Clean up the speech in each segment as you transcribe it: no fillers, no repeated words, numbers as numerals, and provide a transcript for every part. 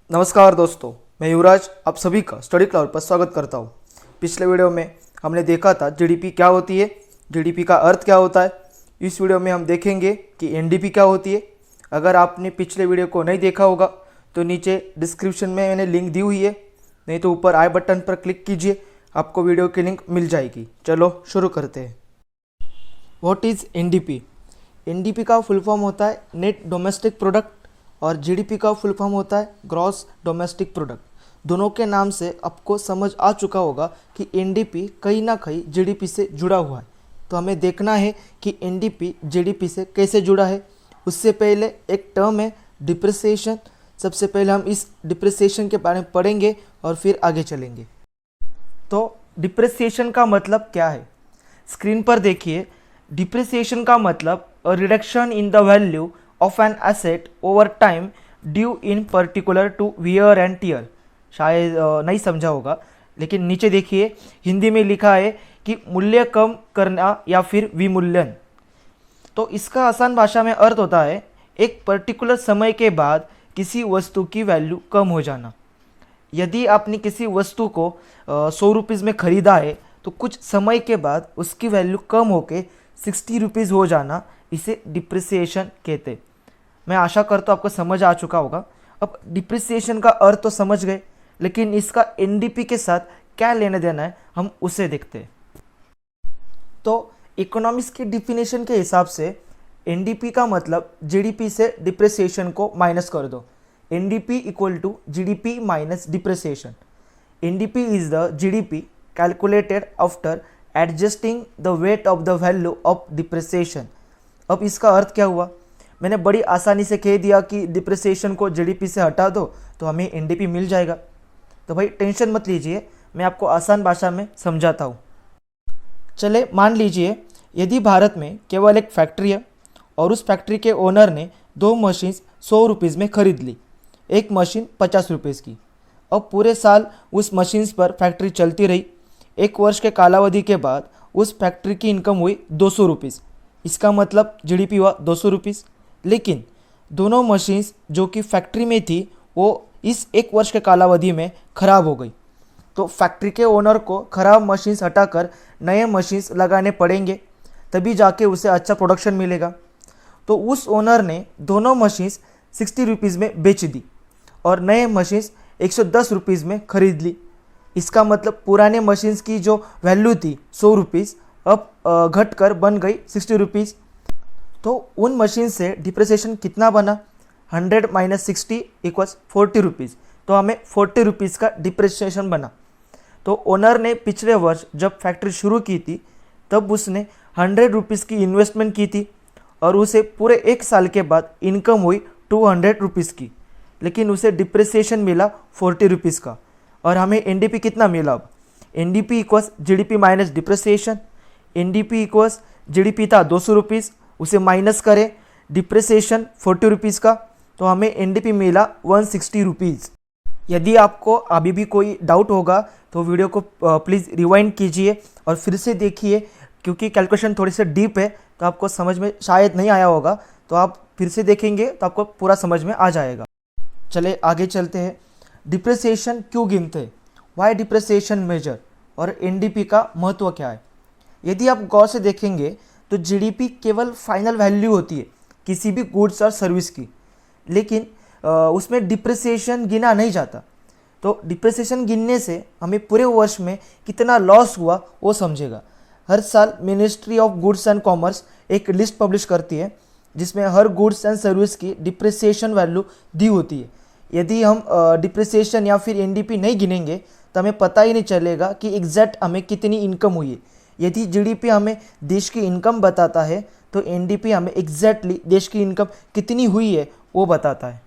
नमस्कार दोस्तों, मैं युवराज आप सभी का स्टडी क्लाउड पर स्वागत करता हूँ। पिछले वीडियो में हमने देखा था जीडीपी क्या होती है, जीडीपी का अर्थ क्या होता है। इस वीडियो में हम देखेंगे कि एनडीपी क्या होती है। अगर आपने पिछले वीडियो को नहीं देखा होगा तो नीचे डिस्क्रिप्शन में मैंने लिंक दी हुई है, नहीं तो ऊपर आई बटन पर क्लिक कीजिए, आपको वीडियो की लिंक मिल जाएगी। चलो शुरू करते हैं। What is NDP? एनडीपी का फुल फॉर्म होता है नेट डोमेस्टिक प्रोडक्ट और जीडीपी का फुल फॉर्म होता है ग्रॉस डोमेस्टिक प्रोडक्ट। दोनों के नाम से आपको समझ आ चुका होगा कि एनडीपी कहीं ना कहीं जीडीपी से जुड़ा हुआ है। तो हमें देखना है कि एनडीपी जीडीपी से कैसे जुड़ा है। उससे पहले एक टर्म है डिप्रिसिएशन। सबसे पहले हम इस डिप्रिसिएशन के बारे में पढ़ेंगे और फिर आगे चलेंगे। तो डिप्रिसिएशन का मतलब क्या है, स्क्रीन पर देखिए। डिप्रिसिएशन का मतलब a reduction in the value of an asset over time due in particular to wear and tear. शायद नहीं समझा होगा, लेकिन नीचे देखिए हिंदी में लिखा है कि मूल्य कम करना या फिर विमूल्यन। तो इसका आसान भाषा में अर्थ होता है एक पर्टिकुलर समय के बाद किसी वस्तु की वैल्यू कम हो जाना। यदि आपने किसी वस्तु को 100 रुपीज़ में ख़रीदा है तो कुछ समय के बाद उसकी वैल्यू कम होके 60 रुपीज़ हो जाना, इसे डिप्रिसिएशन कहते हैं। मैं आशा करता हूँ आपको समझ आ चुका होगा। अब डिप्रिसिएशन का अर्थ तो समझ गए, लेकिन इसका एनडीपी के साथ क्या लेना देना है हम उसे देखते हैं। तो इकोनॉमिक्स की डिफिनेशन के हिसाब से एनडीपी का मतलब जीडीपी से डिप्रिसिएशन को माइनस कर दो। NDP equal to GDP minus depreciation. NDP is the GDP calculated after adjusting the weight of the value of depreciation. अब इसका अर्थ क्या हुआ? मैंने बड़ी आसानी से कह दिया कि डिप्रिसिएशन को जीडीपी से हटा दो तो हमें एनडीपी मिल जाएगा। तो भाई टेंशन मत लीजिए, मैं आपको आसान भाषा में समझाता हूँ। चले मान लीजिए यदि भारत में केवल एक फैक्ट्री है और उस फैक्ट्री के ओनर ने 2 मशीन 100 रुपीज़ में ख़रीद ली, एक मशीन 50 रुपीज़ की। अब पूरे साल उस मशीन्स पर फैक्ट्री चलती रही। 1 वर्ष के कालावधि के बाद उस फैक्ट्री की इनकम हुई 200 रुपीज़। इसका मतलब जीडीपी हुआ 200 रुपीज़। लेकिन दोनों मशीन्स जो कि फैक्ट्री में थी वो इस 1 वर्ष के कालावधि में ख़राब हो गई। तो फैक्ट्री के ओनर को ख़राब मशीन्स हटाकर नए मशीन्स लगाने पड़ेंगे, तभी जाके उसे अच्छा प्रोडक्शन मिलेगा। तो उस ओनर ने दोनों मशीन्स 60 रुपीज़ में बेच दी और नए मशीन्स 110 रुपीज़ में ख़रीद ली। इसका मतलब पुराने मशीन्स की जो वैल्यू थी 100 रुपीज़ अब घटकर बन गई 60 रुपीज़। तो उन मशीन से डिप्रिसिएशन कितना बना? 100 माइनस 60 इक्वल्स 40 रुपीज़। तो हमें 40 रुपीज़ का डिप्रिसिएशन बना। तो ओनर ने पिछले वर्ष जब फैक्ट्री शुरू की थी तब उसने 100 रुपीज़ की इन्वेस्टमेंट की थी और उसे पूरे 1 साल के बाद इनकम हुई 200 रुपीज़ की, लेकिन उसे डिप्रिसिएशन मिला 40 रुपीज़ का। और हमें एनडीपी कितना मिला? अब NDP equals GDP minus depreciation. NDP equals GDP था 200 रुपीज़, उसे माइनस करें डिप्रिसिएशन 40 रुपीज़ का, तो हमें एनडीपी मिला 160 रुपीज़। यदि आपको अभी भी कोई डाउट होगा तो वीडियो को प्लीज़ रिवाइंड कीजिए और फिर से देखिए, क्योंकि कैलकुलेशन थोड़ी सी डीप है तो आपको समझ में शायद नहीं आया होगा। तो आप फिर से देखेंगे तो आपको पूरा समझ में आ जाएगा। चले आगे चलते हैं। डिप्रिसिएशन क्यों गिनते हैं? Why depreciation measure? और एनडीपी का महत्व क्या है? यदि आप गौर से देखेंगे तो जीडीपी केवल फाइनल वैल्यू होती है किसी भी गुड्स और सर्विस की, लेकिन उसमें डिप्रिसिएशन गिना नहीं जाता। तो डिप्रिसिएशन गिनने से हमें पूरे वर्ष में कितना लॉस हुआ वो समझेगा। हर साल ministry of goods and commerce एक लिस्ट पब्लिश करती है जिसमें हर गुड्स एंड सर्विस की डिप्रिसिएशन वैल्यू दी होती है। यदि हम डिप्रिसिएशन या फिर एनडीपी नहीं गिनेंगे तो हमें पता ही नहीं चलेगा कि एग्जैक्ट हमें कितनी इनकम हुई है। यदि जीडीपी हमें देश की इनकम बताता है तो एनडीपी हमें एग्जैक्टली देश की इनकम कितनी हुई है वो बताता है।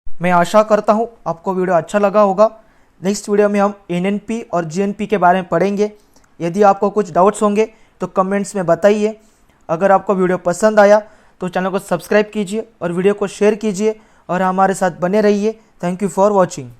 मैं आशा करता हूँ आपको वीडियो अच्छा लगा होगा। नेक्स्ट वीडियो में हम एनएनपी और जीएनपी के बारे में पढ़ेंगे। यदि आपको कुछ डाउट्स होंगे तो कमेंट्स में बताइए। अगर आपको वीडियो पसंद आया तो चैनल को सब्सक्राइब कीजिए और वीडियो को शेयर कीजिए और हमारे साथ बने रहिए। Thank you for watching.